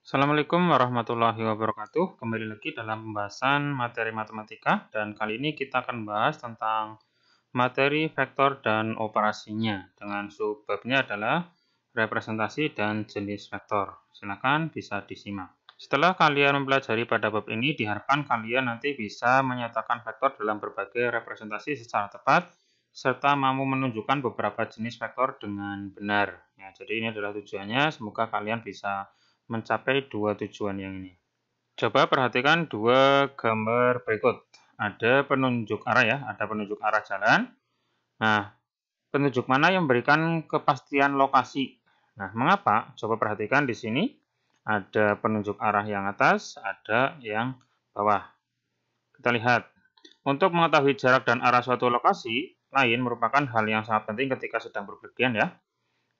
Assalamualaikum warahmatullahi wabarakatuh. Kembali lagi dalam pembahasan materi matematika dan kali ini kita akan bahas tentang materi vektor dan operasinya dengan subbabnya adalah representasi dan jenis vektor. Silakan bisa disimak. Setelah kalian mempelajari pada bab ini, diharapkan kalian nanti bisa menyatakan vektor dalam berbagai representasi secara tepat serta mampu menunjukkan beberapa jenis vektor dengan benar. Ya, jadi ini adalah tujuannya. Semoga kalian bisa mencapai dua tujuan yang ini. Coba perhatikan dua gambar berikut. Ada penunjuk arah ya, ada penunjuk arah jalan. Nah, penunjuk mana yang memberikan kepastian lokasi? Nah, mengapa? Coba perhatikan di sini. Ada penunjuk arah yang atas, ada yang bawah. Kita lihat. Untuk mengetahui jarak dan arah suatu lokasi lain merupakan hal yang sangat penting ketika sedang bepergian ya.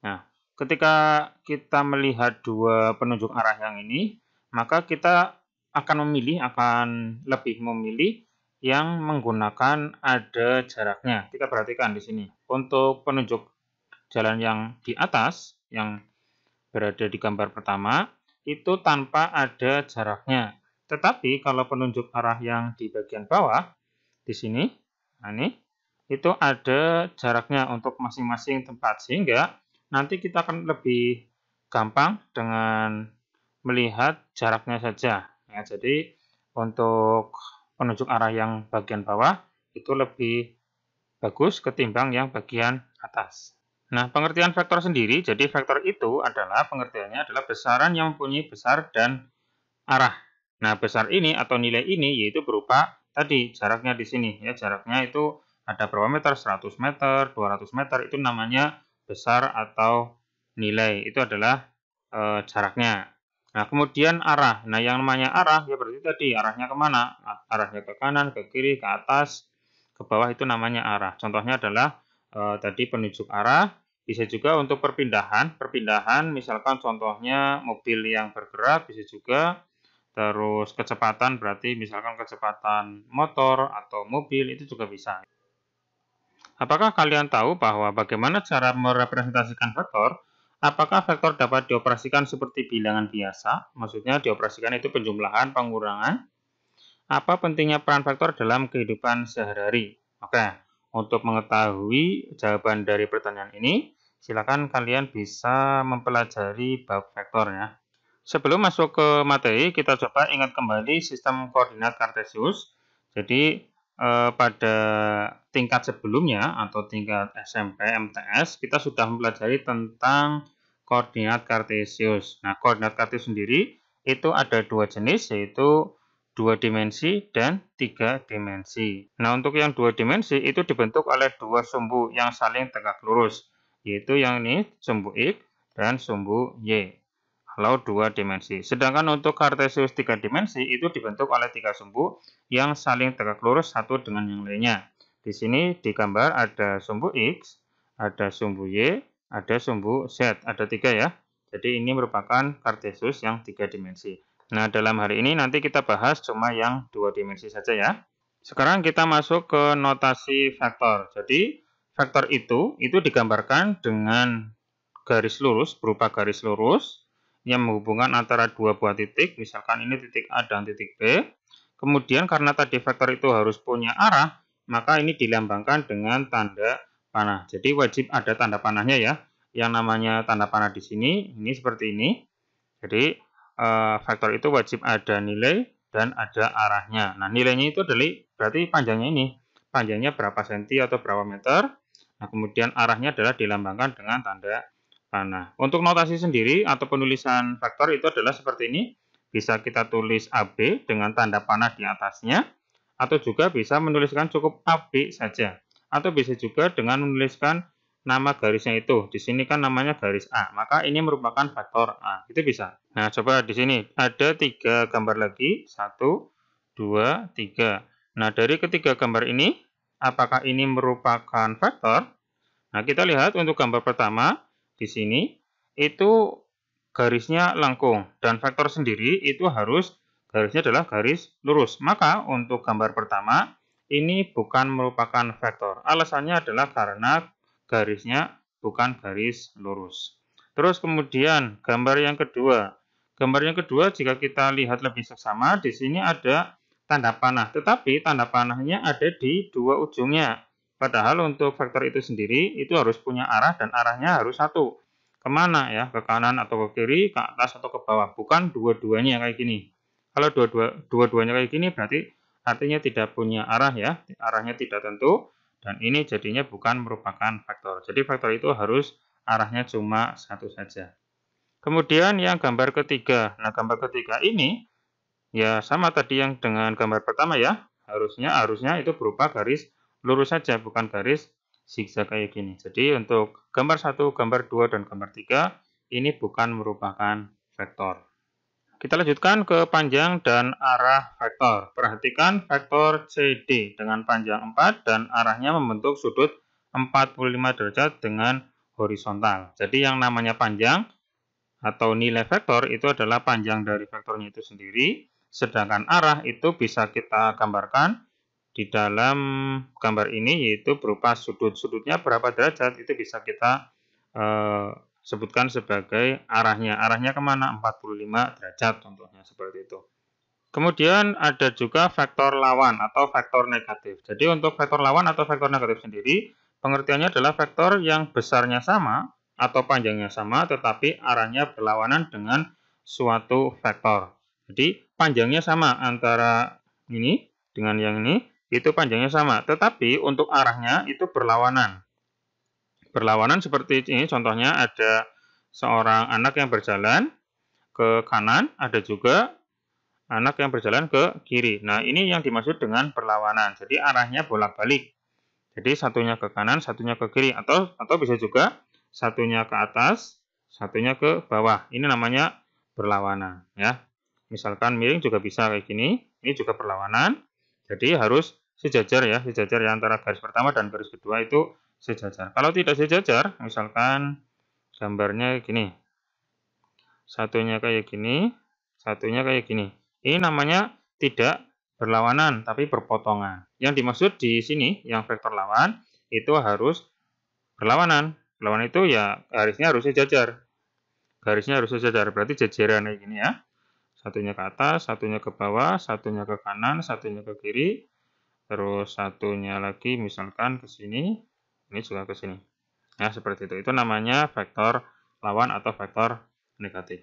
Nah, ketika kita melihat dua penunjuk arah yang ini, maka kita akan lebih memilih yang menggunakan ada jaraknya. Kita perhatikan di sini. Untuk penunjuk jalan yang di atas, yang berada di gambar pertama, itu tanpa ada jaraknya. Tetapi kalau penunjuk arah yang di bagian bawah, di sini, nah ini, itu ada jaraknya untuk masing-masing tempat. Sehingga nanti kita akan lebih gampang dengan melihat jaraknya saja. Ya, jadi untuk penunjuk arah yang bagian bawah itu lebih bagus ketimbang yang bagian atas. Nah, pengertian vektor sendiri, jadi vektor itu adalah pengertiannya adalah besaran yang mempunyai besar dan arah. Nah, besar ini atau nilai ini yaitu berupa tadi jaraknya di sini ya, jaraknya itu ada berapa meter, 100 meter, 200 meter, itu namanya besar atau nilai, itu adalah jaraknya. Nah, kemudian arah. Nah, yang namanya arah ya berarti tadi arahnya kemana? Arahnya ke kanan, ke kiri, ke atas, ke bawah, itu namanya arah. Contohnya adalah tadi penunjuk arah. Bisa juga untuk perpindahan misalkan contohnya mobil yang bergerak, bisa juga. Terus kecepatan berarti misalkan kecepatan motor atau mobil, itu juga bisa. Apakah kalian tahu bahwa bagaimana cara merepresentasikan vektor? Apakah vektor dapat dioperasikan seperti bilangan biasa? Maksudnya dioperasikan itu penjumlahan, pengurangan. Apa pentingnya peran vektor dalam kehidupan sehari-hari? Oke, untuk mengetahui jawaban dari pertanyaan ini, silakan kalian bisa mempelajari bab vektor ya. Sebelum masuk ke materi, kita coba ingat kembali sistem koordinat Kartesius. Jadi pada tingkat sebelumnya atau tingkat SMP MTS, kita sudah mempelajari tentang koordinat Kartesius. Nah, koordinat Kartesius sendiri itu ada dua jenis, yaitu 2 dimensi dan 3 dimensi. Nah, untuk yang 2 dimensi itu dibentuk oleh dua sumbu yang saling tegak lurus, yaitu yang ini sumbu X dan sumbu Y. Kalau 2 dimensi. Sedangkan untuk Kartesius 3 dimensi itu dibentuk oleh 3 sumbu yang saling tegak lurus satu dengan yang lainnya. Di sini di gambar ada sumbu X, ada sumbu Y, ada sumbu Z. Ada 3 ya. Jadi ini merupakan Kartesius yang 3 dimensi. Nah, dalam hari ini nanti kita bahas cuma yang 2 dimensi saja ya. Sekarang kita masuk ke notasi vektor. Jadi vektor itu digambarkan dengan garis lurus, berupa garis lurus yang menghubungkan antara dua buah titik, misalkan ini titik A dan titik B. Kemudian karena tadi vektor itu harus punya arah, maka ini dilambangkan dengan tanda panah. Jadi wajib ada tanda panahnya ya. Yang namanya tanda panah di sini, ini seperti ini. Jadi vektor itu wajib ada nilai dan ada arahnya. Nah, nilainya itu adalah berarti panjangnya ini. Panjangnya berapa senti atau berapa meter. Nah, kemudian arahnya adalah dilambangkan dengan tanda panah. Untuk notasi sendiri atau penulisan vektor itu adalah seperti ini. Bisa kita tulis AB dengan tanda panah di atasnya. Atau juga bisa menuliskan cukup AB saja. Atau bisa juga dengan menuliskan nama garisnya itu. Di sini kan namanya garis A. Maka ini merupakan vektor A. Itu bisa. Nah, coba di sini ada 3 gambar lagi. 1, 2, 3. Nah, dari ketiga gambar ini, apakah ini merupakan vektor? Nah, kita lihat untuk gambar pertama. Di sini itu garisnya lengkung dan vektor sendiri itu harus garisnya adalah garis lurus. Maka untuk gambar pertama ini bukan merupakan vektor. Alasannya adalah karena garisnya bukan garis lurus. Terus kemudian gambar yang kedua. Gambar yang kedua, jika kita lihat lebih seksama, di sini ada tanda panah, tetapi tanda panahnya ada di dua ujungnya. Padahal untuk vektor itu sendiri, itu harus punya arah dan arahnya harus satu. Kemana ya? Ke kanan atau ke kiri, ke atas atau ke bawah, bukan dua-duanya kayak gini. Kalau dua-duanya kayak gini berarti artinya tidak punya arah ya, arahnya tidak tentu, dan ini jadinya bukan merupakan vektor. Jadi vektor itu harus arahnya cuma satu saja. Kemudian yang gambar ketiga. Nah, gambar ketiga ini ya sama tadi yang dengan gambar pertama ya. Harusnya itu berupa garis lurus saja, bukan garis zigzag kayak gini. Jadi untuk gambar 1, gambar 2, dan gambar 3 ini bukan merupakan vektor. Kita lanjutkan ke panjang dan arah vektor. Perhatikan vektor CD dengan panjang 4 dan arahnya membentuk sudut 45 derajat dengan horizontal. Jadi yang namanya panjang atau nilai vektor itu adalah panjang dari vektornya itu sendiri, sedangkan arah itu bisa kita gambarkan di dalam gambar ini yaitu berupa sudut. Sudutnya berapa derajat itu bisa kita sebutkan sebagai arahnya. Arahnya kemana? 45 derajat contohnya seperti itu. Kemudian ada juga vektor lawan atau vektor negatif. Jadi untuk vektor lawan atau vektor negatif sendiri, pengertiannya adalah vektor yang besarnya sama atau panjangnya sama, tetapi arahnya berlawanan dengan suatu vektor. Jadi panjangnya sama antara ini dengan yang ini, itu panjangnya sama, tetapi untuk arahnya itu berlawanan. Berlawanan seperti ini, contohnya ada seorang anak yang berjalan ke kanan, ada juga anak yang berjalan ke kiri. Nah, ini yang dimaksud dengan berlawanan. Jadi arahnya bolak-balik. Jadi satunya ke kanan, satunya ke kiri, atau bisa juga satunya ke atas, satunya ke bawah. Ini namanya berlawanan ya. Misalkan miring juga bisa kayak gini. Ini juga berlawanan. Jadi harus sejajar ya, sejajar ya antara garis pertama dan garis kedua itu sejajar. Kalau tidak sejajar, misalkan gambarnya gini. Satunya kayak gini, satunya kayak gini. Ini namanya tidak berlawanan tapi berpotongan. Yang dimaksud di sini yang vektor lawan itu harus berlawanan. Berlawanan itu ya garisnya harus sejajar. Garisnya harus sejajar, berarti jajaran kayak gini ya. Satunya ke atas, satunya ke bawah, satunya ke kanan, satunya ke kiri. Terus satunya lagi misalkan ke sini, ini juga ke sini. Ya, seperti itu. Itu namanya vektor lawan atau vektor negatif.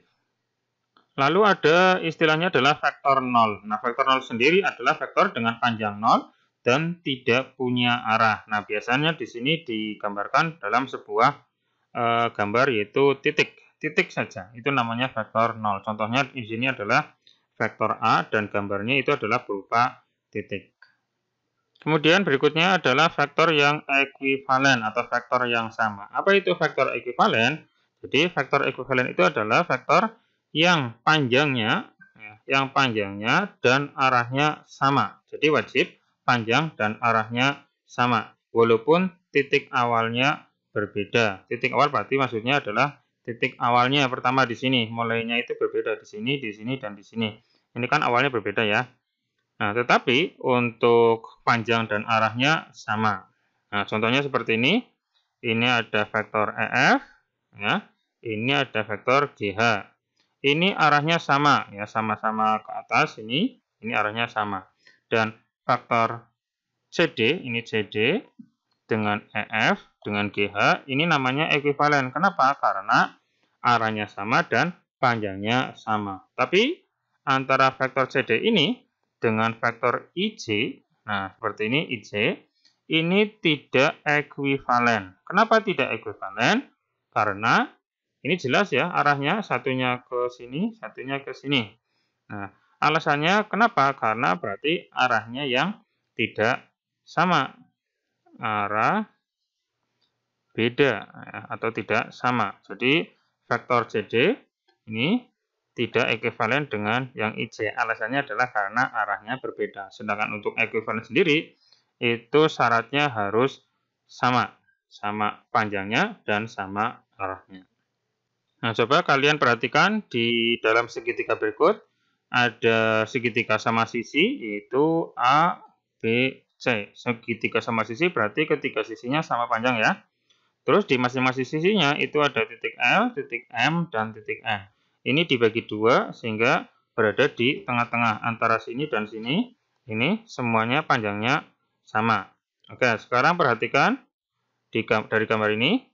Lalu ada istilahnya adalah vektor 0. Nah, vektor 0 sendiri adalah vektor dengan panjang 0 dan tidak punya arah. Nah, biasanya di sini digambarkan dalam sebuah gambar yaitu titik. Titik saja. Itu namanya vektor 0. Contohnya di sini adalah vektor A dan gambarnya itu adalah berupa titik. Kemudian berikutnya adalah vektor yang ekuivalen atau vektor yang sama. Apa itu vektor ekuivalen? Jadi vektor ekuivalen itu adalah vektor yang panjangnya dan arahnya sama. Jadi wajib panjang dan arahnya sama, walaupun titik awalnya berbeda. Titik awal berarti maksudnya adalah titik awalnya pertama di sini, mulainya itu berbeda di sini, dan di sini. Ini kan awalnya berbeda ya. Nah, tetapi untuk panjang dan arahnya sama. Nah, contohnya seperti ini. Ini ada vektor EF, ya. Ini ada vektor GH. Ini arahnya sama, ya, sama-sama ke atas ini arahnya sama. Dan faktor CD, ini CD dengan EF dengan GH, ini namanya ekuivalen. Kenapa? Karena arahnya sama dan panjangnya sama. Tapi antara vektor CD ini dengan vektor IJ, nah seperti ini IJ, ini tidak ekuivalen. Kenapa tidak ekuivalen? Karena ini jelas ya arahnya, satunya ke sini, satunya ke sini. Nah, alasannya kenapa? Karena berarti arahnya yang tidak sama. Arah beda ya, atau tidak sama. Jadi vektor CD ini tidak ekuivalen dengan yang IJ. Alasannya adalah karena arahnya berbeda. Sedangkan untuk ekuivalen sendiri, itu syaratnya harus sama. Sama panjangnya dan sama arahnya. Nah, coba kalian perhatikan di dalam segitiga berikut. Ada segitiga sama sisi, yaitu A, B, C. Segitiga sama sisi berarti ketiga sisinya sama panjang ya. Terus di masing-masing sisinya itu ada titik L, titik M, dan titik N. ini dibagi 2 sehingga berada di tengah-tengah antara sini dan sini. Ini semuanya panjangnya sama. Oke, sekarang perhatikan dari gambar ini.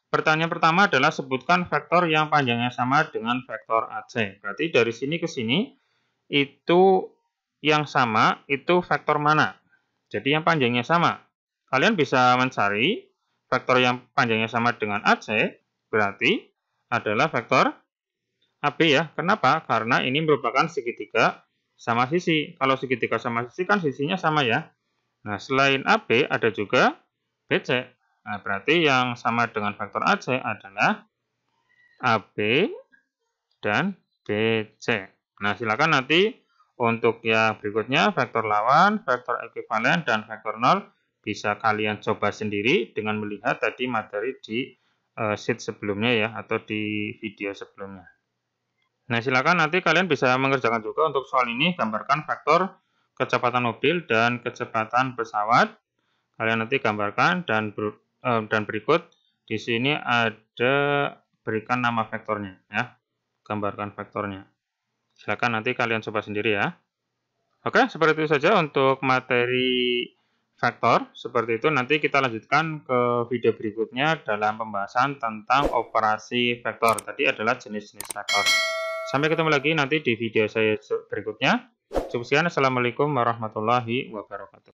Pertanyaan pertama adalah sebutkan vektor yang panjangnya sama dengan vektor AC. Berarti dari sini ke sini itu yang sama itu vektor mana? Jadi yang panjangnya sama. Kalian bisa mencari vektor yang panjangnya sama dengan AC, berarti adalah vektor AB ya. Kenapa? Karena ini merupakan segitiga sama sisi. Kalau segitiga sama sisi kan sisinya sama ya. Nah, selain AB ada juga BC. Nah, berarti yang sama dengan vektor AC adalah AB dan BC. Nah, silakan nanti untuk yang berikutnya, vektor lawan, vektor ekuivalen, dan vektor nol bisa kalian coba sendiri dengan melihat tadi materi di sheet sebelumnya ya, atau di video sebelumnya. Nah, silakan nanti kalian bisa mengerjakan juga untuk soal ini, gambarkan vektor kecepatan mobil dan kecepatan pesawat. Kalian nanti gambarkan dan berikut di sini ada berikan nama vektornya ya. Gambarkan vektornya. Silakan nanti kalian coba sendiri ya. Oke, seperti itu saja untuk materi vektor. Seperti itu nanti kita lanjutkan ke video berikutnya dalam pembahasan tentang operasi vektor. Tadi adalah jenis-jenis vektor. Sampai ketemu lagi nanti di video saya berikutnya. Cukup sekian. Assalamualaikum warahmatullahi wabarakatuh.